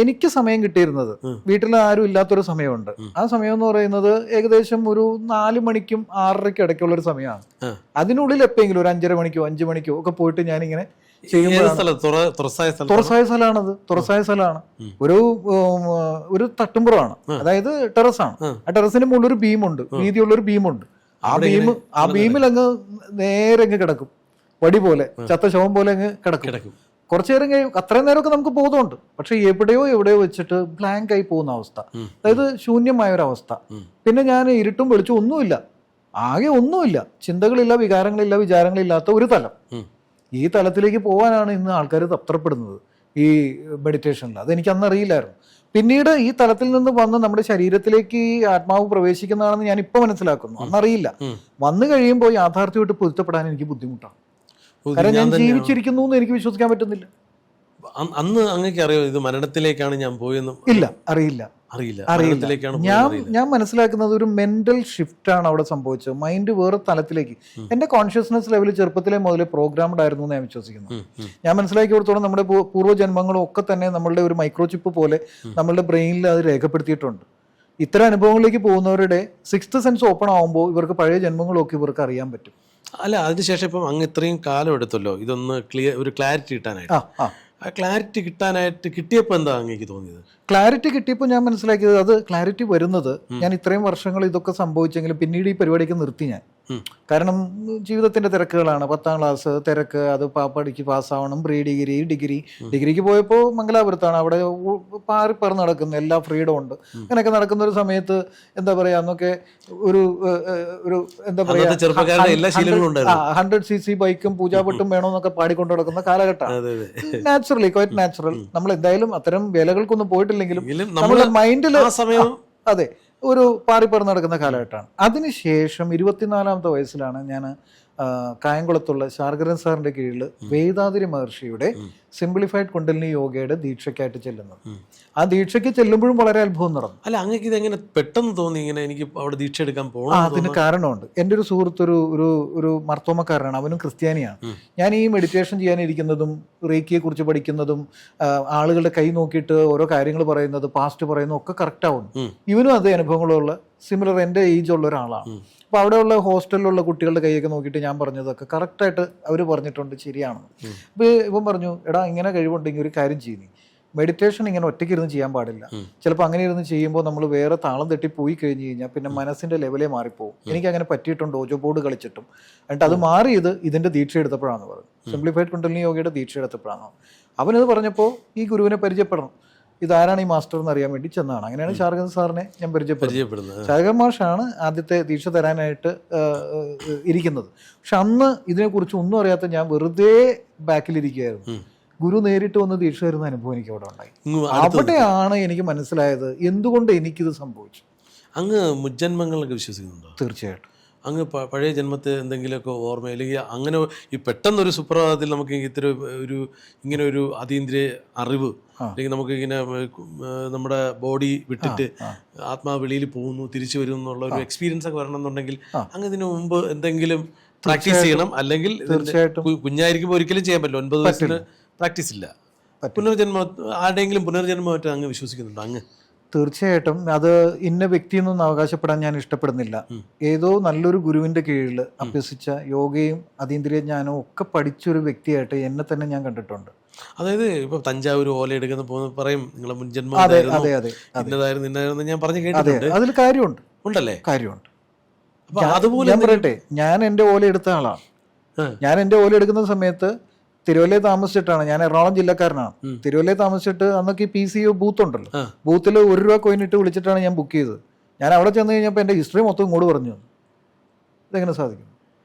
എനിക്ക് സമയം കിട്ടിയിരുന്നത് വീട്ടിൽ ആരും ഇല്ലാത്തൊരു സമയമുണ്ട്. ആ സമയം എന്ന് പറയുന്നത് ഏകദേശം ഒരു 4 മണിക്കും 6:30ക്കും ഇടയ്ക്കുള്ള ഒരു സമയമാണ്. അതിനുള്ളിൽ എപ്പോഴെങ്കിലും ഒരു 5:30 മണിക്കോ 5 മണിക്കോ ഒക്കെ പോയിട്ട് ഞാനിങ്ങനെ തുറസായ സ്ഥലമാണത്. തുറസായ സ്ഥലമാണ്, ഒരു തട്ടുമ്പുറമാണ്, അതായത് ടെറസാണ്. ആ ടെറസിന് മുകളിൽ ഒരു ബീമുണ്ട്, വീതിയുള്ള ഒരു ബീമുണ്ട്. ആ ബീമിൽ അങ്ങ് നേരെ അങ്ങ് കിടക്കും, വടി പോലെ, ചത്ത ശവം പോലെ അങ്ങ് കിടക്കും. കുറച്ചു നേരം കഴിയും, അത്രയും നേരമൊക്കെ നമുക്ക് ബോധമുണ്ട്, പക്ഷെ എവിടെയോ വെച്ചിട്ട് ബ്ലാങ്ക് ആയി പോകുന്ന അവസ്ഥ, അതായത് ശൂന്യമായ ഒരു അവസ്ഥ. പിന്നെ ഞാൻ ഇരുട്ടും വെളിച്ചും ഒന്നുമില്ല, ആകെ ഒന്നുമില്ല, ചിന്തകളില്ല, വികാരങ്ങളില്ല, വിചാരങ്ങളില്ലാത്ത ഒരു തലം. ഈ തലത്തിലേക്ക് പോകാനാണ് ഇന്ന് ആൾക്കാർ തത്രപ്പെടുന്നത് ഈ മെഡിറ്റേഷനിൽ. അതെനിക്ക് അന്ന് അറിയില്ലായിരുന്നു. പിന്നീട് ഈ തലത്തിൽ നിന്ന് വന്ന് നമ്മുടെ ശരീരത്തിലേക്ക് ഈ ആത്മാവ് പ്രവേശിക്കുന്നതാണെന്ന് ഞാൻ ഇപ്പൊ മനസ്സിലാക്കുന്നു, അന്നറിയില്ല. വന്നു കഴിയുമ്പോൾ യാഥാർത്ഥ്യമായിട്ട് പൊരുത്തപ്പെടാൻ എനിക്ക് ബുദ്ധിമുട്ടാണ്. കാരണം ഞാൻ ജീവിച്ചിരിക്കുന്നു എന്ന് എനിക്ക് വിശ്വസിക്കാൻ പറ്റുന്നില്ല. അന്ന് അങ്ങേക്ക് അറിയോ ഇത് മരണത്തിലേക്കാണ് ഞാൻ പോയെന്ന്? ഇല്ല, അറിയില്ല. ഞാൻ മനസ്സിലാക്കുന്നത് ഒരു മെന്റൽ ഷിഫ്റ്റ് ആണ് അവിടെ സംഭവിച്ചത്. മൈൻഡ് വേറെ തലത്തിലേക്ക്, എന്റെ കോൺഷ്യസ്നെസ് ലെവൽ ചെറുപ്പത്തിലെ മുതൽ പ്രോഗ്രാംഡ് ആയിരുന്നു എന്ന് ഞാൻ വിശ്വസിക്കുന്നു. ഞാൻ മനസ്സിലാക്കി കൊടുത്തോളം നമ്മുടെ പൂർവ്വജന്മങ്ങളും ഒക്കെ തന്നെ നമ്മളുടെ ഒരു മൈക്രോചിപ്പ് പോലെ നമ്മളുടെ ബ്രെയിനിൽ അത് രേഖപ്പെടുത്തിയിട്ടുണ്ട്. ഇത്തരം അനുഭവങ്ങളിലേക്ക് പോകുന്നവരുടെ 6th സെൻസ് ഓപ്പൺ ആകുമ്പോൾ ഇവർക്ക് പഴയ ജന്മങ്ങളൊക്കെ ഇവർക്ക് അറിയാൻ പറ്റും. അല്ല, അതിനുശേഷം ഇപ്പം അങ്ങ് ഇത്രയും കാലം എടുത്തല്ലോ ഇതൊന്ന് ഒരു ക്ലാരിറ്റി കിട്ടാനായിട്ട്. ആ ക്ലാരിറ്റി കിട്ടിയപ്പോൾ എന്താ അങ്ങേക്ക് തോന്നിയത്? ക്ലാരിറ്റി കിട്ടിയപ്പോൾ ഞാൻ മനസ്സിലാക്കിയത്, അത് ക്ലാരിറ്റി വരുന്നത്, ഞാൻ ഇത്രയും വർഷങ്ങൾ ഇതൊക്കെ സംഭവിച്ചെങ്കിലും പിന്നീട് ഈ പരിപാടിക്ക് നിർത്തി ഞാൻ. കാരണം ജീവിതത്തിന്റെ തിരക്കുകളാണ്, 10ാം ക്ലാസ് തിരക്ക്, അത് പഠിക്ക് പാസ്സാവണം, ഡിഗ്രിക്ക് പോയപ്പോൾ മംഗലാപുരത്താണ്, അവിടെ പാറിപ്പറന്ന് നടക്കുന്ന എല്ലാ ഫ്രീഡം ഉണ്ട്. അങ്ങനെയൊക്കെ നടക്കുന്ന ഒരു സമയത്ത് എന്താ പറയാ, അന്നൊക്കെ ഒരു എന്താ പറയാ 100cc ബൈക്കും പൂജാപട്ടും വേണമെന്നൊക്കെ പാടിക്കൊണ്ട് നടക്കുന്ന കാലഘട്ടമാണ്. Naturally, quite natural. നമ്മൾ എന്തായാലും അത്തരം വേലകൾക്കൊന്നും പോയിട്ടില്ലെങ്കിലും നമ്മുടെ മൈൻഡിൽ അതെ ഒരു പാറിപ്പറന്ന് നടക്കുന്ന കാലഘട്ടമാണ്. അതിനുശേഷം 24ാമത്തെ വയസ്സിലാണ് ഞാൻ കായംകുളത്തുള്ള ശാർഗരൻ സാറിന്റെ കീഴിൽ വേദാതിരി മഹർഷിയുടെ സിംപ്ലിഫൈഡ് കുണ്ടലിനി യോഗയുടെ ദീക്ഷയ്ക്കായിട്ട് ചെല്ലുന്നത്. ആ ദീക്ഷയ്ക്ക് ചെല്ലുമ്പോഴും വളരെ അത്ഭുതം നടന്നു. അല്ല, അങ്ങേക്ക് ഇതെങ്ങനെ പെട്ടെന്ന് തോന്നി ഇങ്ങനെ എനിക്ക് അവിടെ ദീക്ഷ എടുക്കാൻ പോകണം? അതിന് കാരണമുണ്ട്. എൻ്റെ ഒരു സുഹൃത്ത് ഒരു മർത്തോമക്കാരനാണ്, അവനും ക്രിസ്ത്യാനിയാണ്. ഞാൻ ഈ മെഡിറ്റേഷൻ ചെയ്യാനിരിക്കുന്നതും റേക്കിയെ കുറിച്ച് പഠിക്കുന്നതും ആളുകളുടെ കൈ നോക്കിയിട്ട് ഓരോ കാര്യങ്ങൾ പറയുന്നത്, പാസ്റ്റ് പറയുന്നതും ഒക്കെ കറക്റ്റ് ആവുന്നു. ഇവനും അതേ അനുഭവങ്ങളുള്ള സിമിലർ എൻ്റെ ഏജ് ഉള്ള ഒരാളാണ്. അപ്പോൾ അവിടെയുള്ള ഹോസ്റ്റലിലുള്ള കുട്ടികളുടെ കൈയൊക്കെ നോക്കിയിട്ട് ഞാൻ പറഞ്ഞതൊക്കെ കറക്റ്റായിട്ട് അവർ പറഞ്ഞിട്ടുണ്ട്, ശരിയാണെന്ന്. അപ്പോൾ ഇവൻ പറഞ്ഞു, എടാ ഇങ്ങനെ കഴിവുണ്ടെങ്കിൽ ഒരു കാര്യം ചെയ്യുന്നു, മെഡിറ്റേഷൻ ഇങ്ങനെ ഒറ്റയ്ക്ക് ഇരുന്ന് ചെയ്യാൻ പാടില്ല. ചിലപ്പോൾ അങ്ങനെ ഇരുന്ന് ചെയ്യുമ്പോൾ നമ്മൾ വേറെ താളം തെറ്റി പോയി കഴിഞ്ഞ് കഴിഞ്ഞാൽ പിന്നെ മനസ്സിന്റെ ലെവലേ മാറിപ്പോകും. എനിക്ക് അങ്ങനെ പറ്റിയിട്ടുണ്ട് ഓജോ ബോർഡ് കളിച്ചിട്ടും. എന്നിട്ട് അത് മാറിയത് ഇതിന്റെ ദീക്ഷ എടുത്തപ്പോഴാണെന്ന് പറഞ്ഞു, സിംപ്ലിഫൈഡ് കുണ്ടലിനി യോഗയുടെ ദീക്ഷ എടുത്തപ്പോഴാണ്. അവനത് പറഞ്ഞപ്പോൾ ഈ ഗുരുവിനെ പരിചയപ്പെടണം, ഇതാരാണ് ഈ മാസ്റ്റർ എന്ന് അറിയാൻ വേണ്ടി ചെന്നാണ്. അങ്ങനെയാണ് ശാർഗൻ സാറിനെ ഞാൻ പരിചയപ്പെടുന്നത്. ശാർഗൻ മാഷാണ് ആദ്യത്തെ ദീക്ഷ തരാനായിട്ട് ഇരിക്കുന്നത്. പക്ഷെ അന്ന് ഇതിനെക്കുറിച്ച് ഒന്നും അറിയാത്ത ഞാൻ വെറുതെ ബാക്കിലിരിക്കുകയായിരുന്നു. ഗുരു നേരിട്ട് വന്ന് ദീക്ഷ തരുന്ന അനുഭവം എനിക്ക് അവിടെ ഉണ്ടായി. അവിടെയാണ് എനിക്ക് മനസ്സിലായത് എന്തുകൊണ്ട് എനിക്കിത് സംഭവിച്ചു. അങ്ങ് മുജ്ജന്മങ്ങളൊക്കെ വിശ്വസിക്കുന്നുണ്ടോ? തീർച്ചയായിട്ടും. അങ്ങ് പഴയ ജന്മത്തെ എന്തെങ്കിലുമൊക്കെ ഓർമ്മ, അല്ലെങ്കിൽ അങ്ങനെ ഈ പെട്ടെന്നൊരു സുപ്രഭാതത്തിൽ നമുക്ക് ഇങ്ങനെ ഒരു അതീന്ദ്രിയ അറിവ്, അല്ലെങ്കിൽ നമുക്ക് ഇങ്ങനെ നമ്മുടെ ബോഡി വിട്ടിട്ട് ആത്മാവ് വെളിയിൽ പോകുന്നു തിരിച്ചു വരും എന്നുള്ള ഒരു എക്സ്പീരിയൻസ് ഒക്കെ വരണം എന്നുണ്ടെങ്കിൽ അങ്ങ് ഇതിനു മുമ്പ് എന്തെങ്കിലും പ്രാക്ടീസ് ചെയ്യണം. അല്ലെങ്കിൽ തീർച്ചയായിട്ടും കുഞ്ഞായിരിക്കുമ്പോൾ ഒരിക്കലും ചെയ്യാൻ പറ്റില്ല. 9 വയസ്സിന് പ്രാക്ടീസ് ഇല്ല. പുനർജന്മ ആരുടെയെങ്കിലും പുനർജന്മമായിട്ട് അങ്ങ് വിശ്വസിക്കുന്നുണ്ടോ അങ്ങ്? തീർച്ചയായിട്ടും അത് ഇന്ന വ്യക്തി എന്നൊന്നും അവകാശപ്പെടാൻ ഞാൻ ഇഷ്ടപ്പെടുന്നില്ല. ഏതോ നല്ലൊരു ഗുരുവിന്റെ കീഴിൽ അഭ്യസിച്ച യോഗയും അതീന്ദ്രിയ ജ്ഞാനവും ഒക്കെ പഠിച്ചൊരു വ്യക്തിയായിട്ട് എന്നെ തന്നെ ഞാൻ കണ്ടിട്ടുണ്ട്. അതായത് ഇപ്പൊ തഞ്ചാവൂർ ഓല എടുക്കുന്ന പറയും നിങ്ങളെ മുൻജന്മം അതെ ഇന്നതായിരുന്നു ഇന്നതായിരുന്നു ഞാൻ പറഞ്ഞു കേട്ടിട്ടുണ്ട്. അതിൽ കാര്യമുണ്ട്, ഉണ്ടല്ലേ? കാര്യമുണ്ട്. അപ്പൊ അതുപോലെ ഞാൻ പറയട്ടെ, ഞാൻ എൻ്റെ ഓല എടുത്ത ആളാണ്. ഞാൻ എൻ്റെ ഓല എടുക്കുന്ന സമയത്ത് തിരുവല്ലയിൽ താമസിച്ചിട്ടാണ്. ഞാൻ എറണാകുളം ജില്ലക്കാരനാണ്. തിരുവല്ലയിൽ താമസിച്ചിട്ട് അന്നൊക്കെ PCO ബൂത്ത് ഉണ്ടല്ലോ, ബൂത്തിൽ 1 രൂപ കോയിൻ ഇട്ട് വിളിച്ചിട്ടാണ് ഞാൻ ബുക്ക് ചെയ്തത്. ഞാൻ അവിടെ ചെന്ന് കഴിഞ്ഞപ്പോൾ എൻ്റെ ഹിസ്റ്ററി മൊത്തം ഇങ്ങോട്ട് പറഞ്ഞു. ഇതെങ്ങനെ സാധിക്കും?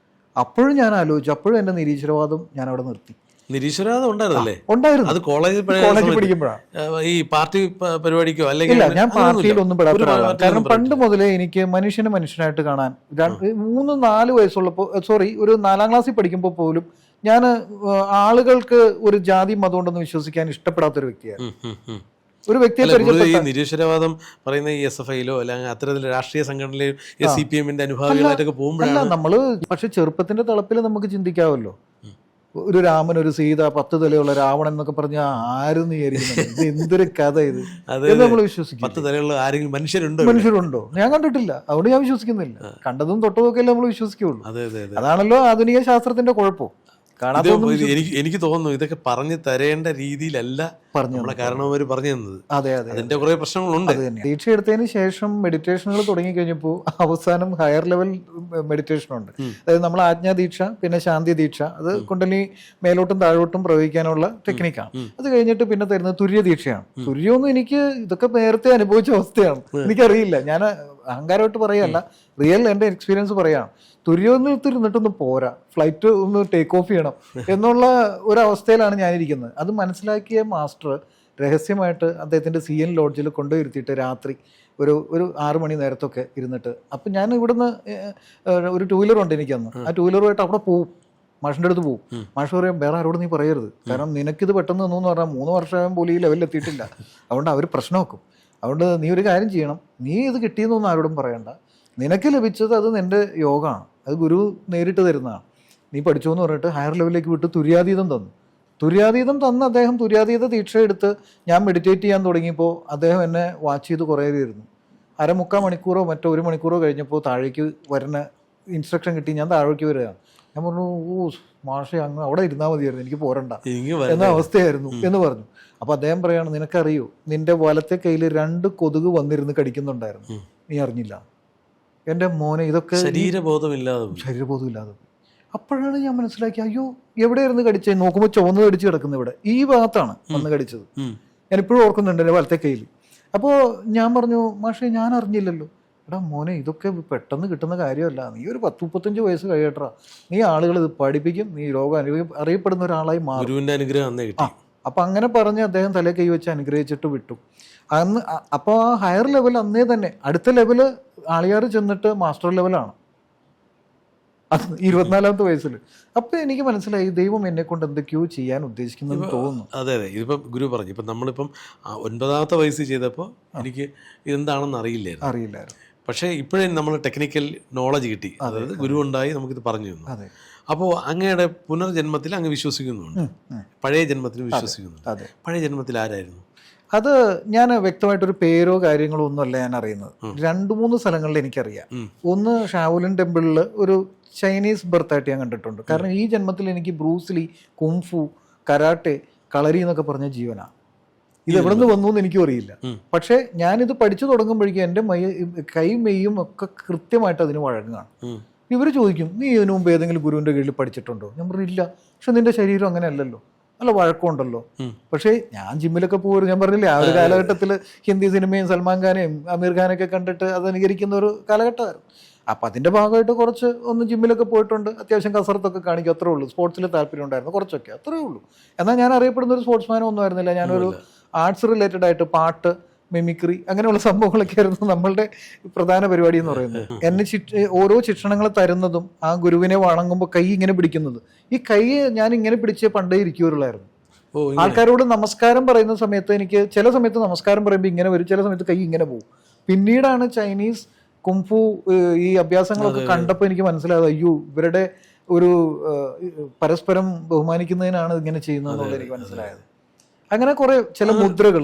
അപ്പോഴും ഞാൻ ആലോചിച്ചു, അപ്പോഴും എൻ്റെ നിരീശ്വരവാദം ഞാൻ അവിടെ നിർത്തി. നിരീശ്വരവാദം ഉണ്ടായിരുന്നല്ലേ? ഉണ്ടായിരുന്നു. അത് കോളേജിൽ പഠിക്കുമ്പോഴാണ്. ഈ പാർട്ടി പരിപാടിക്കോ അല്ലെങ്കിൽ ഇല്ല, ഞാൻ പാർട്ടിയിലൊന്നും പെടാത്ത ഒരാളാണ്. കാരണം പണ്ട് മുതലേ എനിക്ക് മനുഷ്യനെ മനുഷ്യനായിട്ട് കാണാൻ 3-4 വയസ്സുള്ളപ്പോൾ, ഒരു 4ാം ക്ലാസ്സിൽ പഠിക്കുമ്പോൾ പോലും ഞാൻ ആളുകൾക്ക് ഒരു ജാതി മതം ഉണ്ടെന്ന് വിശ്വസിക്കാൻ ഇഷ്ടപ്പെടാത്തൊരു വ്യക്തിയാണ്. ഒരു വ്യക്തിയെ ഈ നിരീശ്വരവാദം പറയുന്ന ഈ SFIയിലോ അല്ലെങ്കിൽ അത്തരത്തിൽ രാഷ്ട്രീയ സംഘടനയിലെയോ CPMന്റെ അനുഭാവികളായിട്ടൊക്കെ പോകുമ്പോഴാണ് നമ്മള്. പക്ഷെ ചെറുപ്പത്തിന്റെ തളപ്പിൽ നമുക്ക് ചിന്തിക്കാമല്ലോ, ഒരു രാമൻ, ഒരു സീത, 10 തലയുള്ള രാവണൻ എന്നൊക്കെ പറഞ്ഞ ആരും വിചാരിക്കുന്നത് എന്തൊരു കഥ ഇത് നമ്മൾ വിശ്വസിക്കും. 10 തലയുള്ള ആരെങ്കിലും മനുഷ്യരുണ്ടോ? ഞാൻ കണ്ടിട്ടില്ല, അതുകൊണ്ട് ഞാൻ വിശ്വസിക്കുന്നില്ല. കണ്ടതും തൊട്ടതൊക്കെ നമ്മൾ വിശ്വസിക്കുള്ളൂ. അതാണല്ലോ ആധുനിക ശാസ്ത്രത്തിന്റെ കുഴപ്പം. എനിക്ക് തോന്നുന്നു ഇതൊക്കെ പറഞ്ഞു തരേണ്ട രീതിയിലല്ല നമ്മളെ കാരണവന്മാര് പറഞ്ഞു തന്നത്. അതിന്റെ കുറെ പ്രശ്നങ്ങളുണ്ട്. ദീക്ഷ എടുത്തതിന് ശേഷം മെഡിറ്റേഷനുകൾ തുടങ്ങി കഴിഞ്ഞപ്പോൾ അവസാനം ഹയർ ലെവൽ മെഡിറ്റേഷൻ ഉണ്ട്. അതായത് നമ്മൾ ആജ്ഞാദീക്ഷ, പിന്നെ ശാന്തി ദീക്ഷ, അത് കുണ്ടലിനി മേലോട്ടും താഴോട്ടും പ്രയോഗിക്കാനുള്ള ടെക്നിക്കാണ്. അത് കഴിഞ്ഞിട്ട് പിന്നെ തരുന്നത് തുര്യദീക്ഷയാണ്. തുര്യമൊന്നും എനിക്ക് ഇതൊക്കെ നേരത്തെ അനുഭവിച്ച അവസ്ഥയാണ്, എനിക്കറിയില്ല. ഞാൻ അഹങ്കാരമായിട്ട് പറയല്ല, റിയൽ എൻ്റെ എക്സ്പീരിയൻസ് പറയാണ്. തുര്യമൊന്നിരുന്നിട്ടൊന്നും പോരാ, ഫ്ലൈറ്റ് ഒന്ന് ടേക്ക് ഓഫ് ചെയ്യണം എന്നുള്ള ഒരവസ്ഥയിലാണ് ഞാനിരിക്കുന്നത്. അത് മനസ്സിലാക്കിയ മാസ്റ്റർ രഹസ്യമായിട്ട് അദ്ദേഹത്തിൻ്റെ CN ലോഡ്ജിൽ കൊണ്ടുവരുത്തിയിട്ട് രാത്രി ഒരു 6 മണി നേരത്തൊക്കെ ഇരുന്നിട്ട്, അപ്പം ഞാൻ ഇവിടുന്ന് ഒരു 2 വീലർ ഉണ്ട് എനിക്കന്ന്. ആ 2 വീലറുമായിട്ട് അവിടെ പോവും, മാഷിൻ്റെ അടുത്ത് പോവും. മാഷ് പറയും, വേറെ ആരോട് നീ പറയരുത്, കാരണം നിനക്കിത് പെട്ടെന്ന് തന്നു എന്ന് പറഞ്ഞാൽ 3 വർഷം പോലും ഈ ലെവലിൽ എത്തിയിട്ടില്ല, അതുകൊണ്ട് അവർ പ്രശ്നം വെക്കും. അതുകൊണ്ട് നീ ഒരു കാര്യം ചെയ്യണം, നീ ഇത് കിട്ടിയെന്നൊന്നും ആരോടും പറയണ്ട, നിനക്ക് ലഭിച്ചത് അത് നിൻ്റെ യോഗമാണ്, അത് ഗുരു നേരിട്ട് തരുന്നതാണ്, നീ പഠിച്ചോ എന്ന് പറഞ്ഞിട്ട് ഹയർ ലെവലിലേക്ക് വിട്ട് തുര്യാതീതം തന്നു. തുര്യാതീതം തന്ന് അദ്ദേഹം തുര്യാതീത ദീക്ഷ എടുത്ത് ഞാൻ മെഡിറ്റേറ്റ് ചെയ്യാൻ തുടങ്ങിയപ്പോൾ അദ്ദേഹം എന്നെ വാച്ച് ചെയ്ത് കുറേ ഇരുന്നു. 1/4 മണിക്കൂറോ മറ്റോ 1 മണിക്കൂറോ കഴിഞ്ഞപ്പോൾ താഴേക്ക് വരുന്ന ഇൻസ്ട്രക്ഷൻ കിട്ടി. ഞാൻ താഴേക്ക് വരികയാണ്. ഞാൻ പറഞ്ഞു, ഓ മാഷെ, അങ്ങ് അവിടെ ഇരുന്നാൽ മതിയായിരുന്നു, എനിക്ക് പോരണ്ട എന്ന അവസ്ഥയായിരുന്നു എന്ന് പറഞ്ഞു. അപ്പോൾ അദ്ദേഹം പറയാണ്, നിനക്കറിയോ നിന്റെ വലത്തെ കയ്യിൽ 2 കൊതുക് വന്നിരുന്ന് കടിക്കുന്നുണ്ടായിരുന്നു, നീ അറിഞ്ഞില്ല. എൻ്റെ മോനെ, ഇതൊക്കെ ശരീരബോധമില്ലാതെ. അപ്പോഴാണ് ഞാൻ മനസ്സിലാക്കി, അയ്യോ എവിടെയായിരുന്നു കടിച്ചത്? നോക്കുമ്പോൾ ചുവന്ന് കടിച്ച് കിടക്കുന്നത് ഇവിടെ ഈ ഭാഗത്താണ് വന്ന് കടിച്ചത്. ഞാനിപ്പോഴും ഓർക്കുന്നുണ്ട് എൻ്റെ വലത്തെ കയ്യിൽ. അപ്പോൾ ഞാൻ പറഞ്ഞു, മാഷെ ഞാൻ അറിഞ്ഞില്ലല്ലോ. എടാ മോനെ, ഇതൊക്കെ പെട്ടെന്ന് കിട്ടുന്ന കാര്യമല്ല, നീ ഒരു 10-35 വയസ്സ് കഴിയട്ടാ, നീ ആളുകൾ ഇത് പഠിപ്പിക്കും, നീ ലോകം അറിയപ്പെടുന്ന ഒരാളായി മാറും. അപ്പം അങ്ങനെ പറഞ്ഞ് അദ്ദേഹം തലേ കൈ വെച്ച് അനുഗ്രഹിച്ചിട്ട് വിട്ടു. അന്ന് അപ്പോൾ ആ ഹയർ ലെവൽ അന്നേ തന്നെ, അടുത്ത ലെവല് ആളിയാർ ചെന്നിട്ട് മാസ്റ്റർ ലെവലാണ്, അത് 24ാമത്തെ വയസ്സിൽ. അപ്പം എനിക്ക് മനസ്സിലായി, ദൈവം എന്നെ കൊണ്ട് എന്തൊക്കെയോ ചെയ്യാൻ ഉദ്ദേശിക്കുന്നെന്ന് തോന്നുന്നു. അതെ, ഇതിപ്പം ഗുരു പറഞ്ഞു, ഇപ്പം നമ്മളിപ്പം 9ാമത്തെ വയസ്സ് ചെയ്തപ്പോൾ എനിക്ക് ഇതെന്താണെന്ന് അറിയില്ലായിരുന്നു. പക്ഷേ ഇപ്പോഴേ നമ്മൾ ടെക്നിക്കൽ നോളജ് കിട്ടി, അതായത് ഗുരു ഉണ്ടായി നമുക്കിത് പറഞ്ഞു തന്നു. അപ്പോൾ അങ്ങയുടെ പുനർജന്മത്തിൽ അങ്ങ് വിശ്വസിക്കുന്നുണ്ട്, പഴയ ജന്മത്തിൽ വിശ്വസിക്കുന്നുണ്ട്. പഴയ ജന്മത്തിൽ ആരായിരുന്നു? അത് ഞാൻ വ്യക്തമായിട്ടൊരു പേരോ കാര്യങ്ങളോ ഒന്നുമല്ല ഞാൻ അറിയുന്നത്. 2-3 സ്ഥലങ്ങളിൽ എനിക്കറിയാം. ഒന്ന് ഷാവുലിൻ ടെമ്പിളിൽ ഒരു ചൈനീസ് ബർത്തായിട്ട് ഞാൻ കണ്ടിട്ടുണ്ട്. കാരണം ഈ ജന്മത്തിൽ എനിക്ക് ബ്രൂസ്ലി, കുംഫു, കരാട്ടെ, കളരി എന്നൊക്കെ പറഞ്ഞ ജീവനാണ്. ഇത് എവിടെ നിന്ന് വന്നു എന്ന് എനിക്കും അറിയില്ല. പക്ഷേ ഞാനിത് പഠിച്ചു തുടങ്ങുമ്പോഴേക്കും എൻ്റെ കൈ മെയ്യും ഒക്കെ കൃത്യമായിട്ട് അതിന് വഴങ്ങുകയാണ്. ഇവർ ചോദിക്കും, നീ ഇതിനു മുമ്പ് ഏതെങ്കിലും ഗുരുവിൻ്റെ കീഴിൽ പഠിച്ചിട്ടുണ്ടോ? ഞാൻ പറയില്ല. പക്ഷെ നിന്റെ ശരീരം അങ്ങനെ അല്ലല്ലോ, നല്ല വഴക്കമുണ്ടല്ലോ. പക്ഷേ ഞാൻ ജിമ്മിലൊക്കെ പോകും, ഞാൻ പറഞ്ഞില്ലേ, ആ ഒരു കാലഘട്ടത്തിൽ ഹിന്ദി സിനിമയും സൽമാൻ ഖാനെയും അമീർ ഖാനൊക്കെ കണ്ടിട്ട് അത് അനുകരിക്കുന്ന ഒരു കാലഘട്ടമായിരുന്നു. അപ്പം അതിൻ്റെ ഭാഗമായിട്ട് കുറച്ച് ഒന്ന് ജിമ്മിലൊക്കെ പോയിട്ടുണ്ട്, അത്യാവശ്യം കസരത്തൊക്കെ കാണിക്കും, അത്രേ ഉള്ളൂ. സ്പോർട്സിൽ താല്പര്യം ഉണ്ടായിരുന്നു കുറച്ചൊക്കെ, അത്രേ ഉള്ളൂ. എന്നാൽ ഞാൻ അറിയപ്പെടുന്ന ഒരു സ്പോർട്സ്മാനോ ഒന്നും ആയിരുന്നില്ല. ഞാനൊരു ആർട്സ് റിലേറ്റഡ് ആയിട്ട് പാട്ട്, മിമിക്രി, അങ്ങനെയുള്ള സംഭവങ്ങളൊക്കെ ആയിരുന്നു നമ്മളുടെ പ്രധാന പരിപാടി എന്ന് പറയുന്നത്. എന്നെ ഓരോ ശിക്ഷണങ്ങൾ തരുന്നതും ആ ഗുരുവിനെ വണങ്ങുമ്പോൾ കൈ ഇങ്ങനെ പിടിക്കുന്നത്, ഈ കൈ ഞാൻ ഇങ്ങനെ പിടിച്ച് പണ്ടേ ഇരിക്കുകയുള്ളായിരുന്നു. ആൾക്കാരോട് നമസ്കാരം പറയുന്ന സമയത്ത് എനിക്ക് ചില സമയത്ത് നമസ്കാരം പറയുമ്പോൾ ഇങ്ങനെ വരും, ചില സമയത്ത് കൈ ഇങ്ങനെ പോകും. പിന്നീടാണ് ചൈനീസ് കുംഫു ഈ അഭ്യാസങ്ങളൊക്കെ കണ്ടപ്പോൾ എനിക്ക് മനസ്സിലായത്, അയ്യോ ഇവരുടെ ഒരു പരസ്പരം ബഹുമാനിക്കുന്നതിനാണ് ഇങ്ങനെ ചെയ്യുന്നതെന്നുള്ളത് എനിക്ക് മനസ്സിലായത്. അങ്ങനെ കുറെ ചില മുദ്രകൾ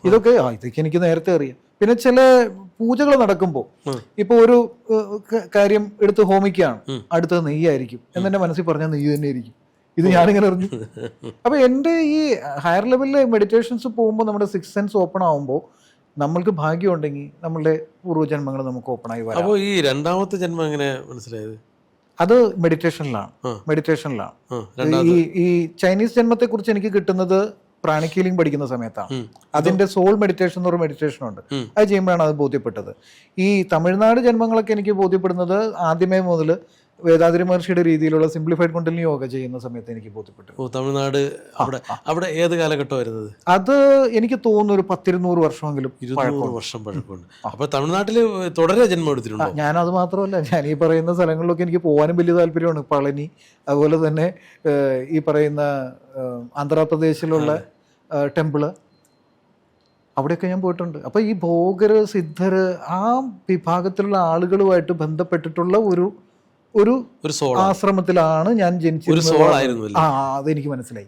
ഇതൊക്കെ ഇതൊക്കെ എനിക്ക് നേരത്തെ അറിയാം. പിന്നെ ചില പൂജകൾ നടക്കുമ്പോൾ ഇപ്പൊ ഒരു കാര്യം എടുത്ത് ഹോമിക്കുകയാണ്, അടുത്തത് നെയ്യായിരിക്കും എന്നെ മനസ്സിൽ പറഞ്ഞാൽ നെയ്യ് തന്നെ ആയിരിക്കും. ഇത് ഞാനിങ്ങനെ അറിഞ്ഞു. അപ്പൊ എൻ്റെ ഈ ഹയർ ലെവലിലെ മെഡിറ്റേഷൻസ് പോകുമ്പോൾ നമ്മുടെ സിക്സ് സെൻസ് ഓപ്പൺ ആവുമ്പോൾ നമ്മൾക്ക് ഭാഗ്യമുണ്ടെങ്കിൽ നമ്മളുടെ പൂർവ്വജന്മങ്ങൾ നമുക്ക് ഓപ്പൺ ആയി വരാം. അപ്പോൾ ഈ രണ്ടാമത്തെ ജന്മം എങ്ങനെ മനസ്സിലായത്? അത് മെഡിറ്റേഷനിലാണ്. ഈ ചൈനീസ് ജന്മത്തെ കുറിച്ച് എനിക്ക് കിട്ടുന്നത് പ്രാണിക് ഹീലിംഗ് പഠിക്കുന്ന സമയത്താണ്. അതിന്റെ സോൾ മെഡിറ്റേഷൻ എന്ന് പറഞ്ഞ മെഡിറ്റേഷൻ ഉണ്ട്. അത് ചെയ്യുമ്പോഴാണ് അത് ബോധ്യപ്പെട്ടത്. ഈ തമിഴ്നാട് ജന്മങ്ങളൊക്കെ എനിക്ക് ബോധ്യപ്പെടുന്നത് ആദ്യമേ മുതൽ വേദാദ്രി മഹർഷിയുടെ രീതിയിലുള്ള സിംപ്ലിഫൈഡ് കുണ്ടലിനി യോഗ ചെയ്യുന്ന സമയത്ത് എനിക്ക് ബോധ്യപ്പെട്ടു. തമിഴ്നാട് അവിടെ ഏത് കാലഘട്ടം വരുന്നത്? അത് എനിക്ക് തോന്നുന്നു ഒരു 100-200 വർഷമെങ്കിലും. 200 വർഷം പഴക്കമുണ്ട്. അപ്പൊ തമിഴ്നാട്ടില് തുടരെ ജന്മം എടുത്തിട്ടുണ്ടോ? ഞാനത് മാത്രമല്ല, ഞാൻ ഈ പറയുന്ന സ്ഥലങ്ങളിലൊക്കെ എനിക്ക് പോകാനും വലിയ താല്പര്യമാണ്. പളനി, അതുപോലെ തന്നെ ഈ പറയുന്ന ആന്ധ്രാപ്രദേശിലുള്ള ടെമ്പിള്, അവിടെയൊക്കെ ഞാൻ പോയിട്ടുണ്ട്. അപ്പൊ ഈ ഭോഗര്, സിദ്ധര്, ആ വിഭാഗത്തിലുള്ള ആളുകളുമായിട്ട് ബന്ധപ്പെട്ടിട്ടുള്ള ഒരു ആശ്രമത്തിലാണ് ഞാൻ ജനിച്ചിരുന്നത്. അതെനിക്ക് മനസ്സിലായി.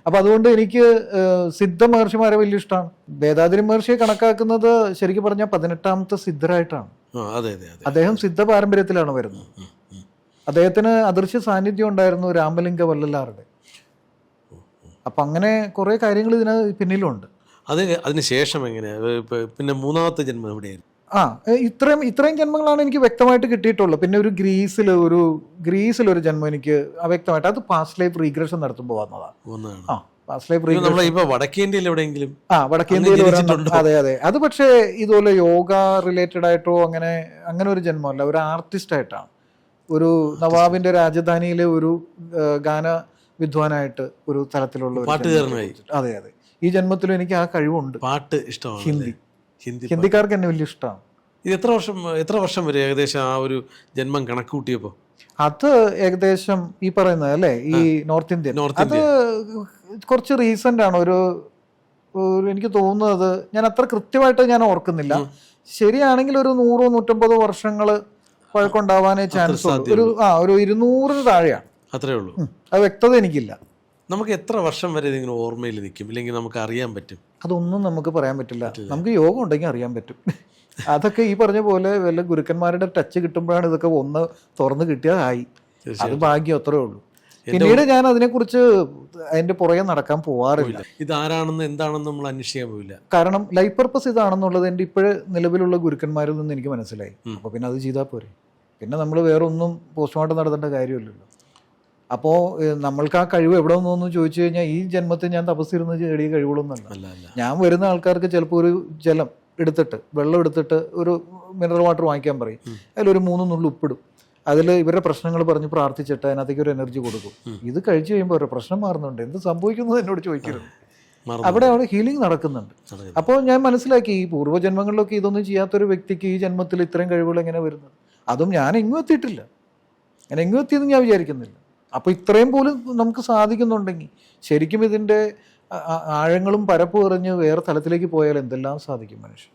അപ്പൊ അതുകൊണ്ട് എനിക്ക് സിദ്ധ മഹർഷിമാരെ വലിയ ഇഷ്ടമാണ്. വേദാദ്രി മഹർഷിയെ കണക്കാക്കുന്നത് ശരിക്കും പറഞ്ഞാൽ 18ാമത്തെ സിദ്ധരായിട്ടാണ്. അദ്ദേഹം സിദ്ധ പാരമ്പര്യത്തിലാണ് വരുന്നത്. അദ്ദേഹത്തിന് അദൃശ്യ സാന്നിധ്യം ഉണ്ടായിരുന്നു രാമലിംഗ വല്ലലാറുടെ. അപ്പൊ അങ്ങനെ കുറെ കാര്യങ്ങൾ ഇതിന് പിന്നിലുണ്ട്. അതിനുശേഷം എങ്ങനെയാ പിന്നെ മൂന്നാമത്തെ ജന്മം എവിടെയായിരുന്നു? ഇത്രയും ജന്മങ്ങളാണ് എനിക്ക് വ്യക്തമായിട്ട് കിട്ടിയിട്ടുള്ളത്. പിന്നെ ഒരു ഗ്രീസിലൊരു ജന്മം എനിക്ക് അവ്യക്തമായിട്ട്, അത് പാസ്റ്റ് ലൈഫ് റീഗ്രഷൻ നടത്തുമ്പോൾ വന്നതാണ്. പാസ്റ്റ് ലൈഫ് വടക്കേ ഇന്ത്യയിൽ എവിടെയെങ്കിലും വടക്കേ ഇന്ത്യയിൽ അതെ. അത് പക്ഷേ ഇതുപോലെ യോഗ റിലേറ്റഡ് ആയിട്ടോ അങ്ങനെ ഒരു ജന്മമല്ല. ഒരു ആർട്ടിസ്റ്റ് ആയിട്ടാണ്. ഒരു നവാബിന്റെ രാജധാനിയിലെ ഒരു ഗാന വിദ്വാനായിട്ട് ഒരു തലത്തിലുള്ള പാട്ടുകാരനായി. അതെ. ഈ ജന്മത്തിലും എനിക്ക് ആ കഴിവുണ്ട്. പാട്ട് ഇഷ്ടമാണ്. ഹിന്ദിക്കാർക്ക് എന്നെ വലിയ ഇഷ്ടമാണ്. ഇത് എത്ര വർഷം വരെ ഏകദേശം ആ ഒരു ജന്മം കണക്ക് കൂട്ടിയപ്പോ? അത് ഏകദേശം ഈ പറയുന്നത് അല്ലേ, ഈ നോർത്ത് ഇന്ത്യൻ, അത് കുറച്ച് റീസെന്റ് ആണ്. ഒരു എനിക്ക് തോന്നുന്നത്, ഞാൻ അത്ര കൃത്യമായിട്ട് ഞാൻ ഓർക്കുന്നില്ല. ശരിയാണെങ്കിൽ ഒരു 100-150 വർഷങ്ങൾ പഴക്കമുണ്ടാവാനേ ചാൻസ് ഉള്ളൂ. ഒരു 200 താഴെയാണ്. അത്രേ ഉള്ളൂ. അത് വ്യക്തത എനിക്കില്ല. നമുക്ക് എത്ര വർഷം വരെ ഇതിങ്ങനെ ഓർമ്മയിൽ നിൽക്കും, ഇല്ലെങ്കിൽ നമുക്ക് അറിയാൻ പറ്റും? അതൊന്നും നമുക്ക് പറയാൻ പറ്റില്ല. നമുക്ക് യോഗം ഉണ്ടെങ്കിൽ അറിയാൻ പറ്റും. അതൊക്കെ ഈ പറഞ്ഞ പോലെ വല്ല ഗുരുക്കന്മാരുടെ ടച്ച് കിട്ടുമ്പോഴാണ് ഇതൊക്കെ ഒന്ന് തുറന്ന് കിട്ടിയതായി. അത് ഭാഗ്യം, അത്രേ ഉള്ളൂ. പിന്നീട് ഞാൻ അതിനെക്കുറിച്ച് അതിന്റെ പുറകെ നടക്കാൻ പോവാറില്ല. ഇതാരാണെന്ന് എന്താണെന്ന് നമ്മൾ അന്വേഷിക്കാൻ പോവില്ല. കാരണം ലൈഫ് പർപ്പസ് ഇതാണെന്നുള്ളത് എൻ്റെ ഇപ്പോഴും നിലവിലുള്ള ഗുരുക്കന്മാരിൽ നിന്ന് എനിക്ക് മനസ്സിലായി. അപ്പൊ പിന്നെ അത് ചെയ്താൽ പോരെ. പിന്നെ നമ്മൾ വേറെ ഒന്നും പോസ്റ്റ്മോർട്ടം നടത്തേണ്ട കാര്യമില്ലല്ലോ. അപ്പോൾ നമ്മൾക്ക് ആ കഴിവ് എവിടെ നിന്നൊന്ന് ചോദിച്ചു കഴിഞ്ഞാൽ ഈ ജന്മത്തിൽ ഞാൻ തപസ്സിരുന്ന് നേടിയ കഴിവുകളൊന്നുമല്ല. ഞാൻ വരുന്ന ആൾക്കാർക്ക് ചിലപ്പോൾ ഒരു ജലം എടുത്തിട്ട്, വെള്ളം എടുത്തിട്ട് ഒരു മിനറൽ വാട്ടർ വാങ്ങിക്കാൻ പറയും. അതിലൊരു 3 നുള്ളി ഉപ്പിടും. അതിൽ ഇവരുടെ പ്രശ്നങ്ങൾ പറഞ്ഞ് പ്രാർത്ഥിച്ചിട്ട് അതിനകത്തേക്ക് ഒരു എനർജി കൊടുക്കും. ഇത് കഴിച്ചു കഴിയുമ്പോൾ ഒരു പ്രശ്നം മാറുന്നുണ്ട്, എന്ത് സംഭവിക്കുന്നത് എന്നോട് ചോദിക്കരുത്. അവിടെ ഹീലിംഗ് നടക്കുന്നുണ്ട്. അപ്പോൾ ഞാൻ മനസ്സിലാക്കി, ഈ പൂർവ്വജന്മങ്ങളിലൊക്കെ ഇതൊന്നും ചെയ്യാത്തൊരു വ്യക്തിക്ക് ഈ ജന്മത്തിൽ ഇത്രയും കഴിവുകൾ എങ്ങനെ വരുന്നത്? അതും ഞാൻ എങ്ങും എത്തിയിട്ടില്ല. ഞാൻ എങ്ങും എത്തിയെന്ന് ഞാൻ വിചാരിക്കുന്നില്ല. അപ്പോൾ ഇത്രയും പോലും നമുക്ക് സാധിക്കുന്നുണ്ടെങ്കിൽ ശരിക്കും ഇതിൻ്റെ ആഴങ്ങളും പരപ്പും എറിഞ്ഞ് വേറെ തലത്തിലേക്ക് പോയാൽ എന്തെല്ലാം സാധിക്കും മനുഷ്യൻ.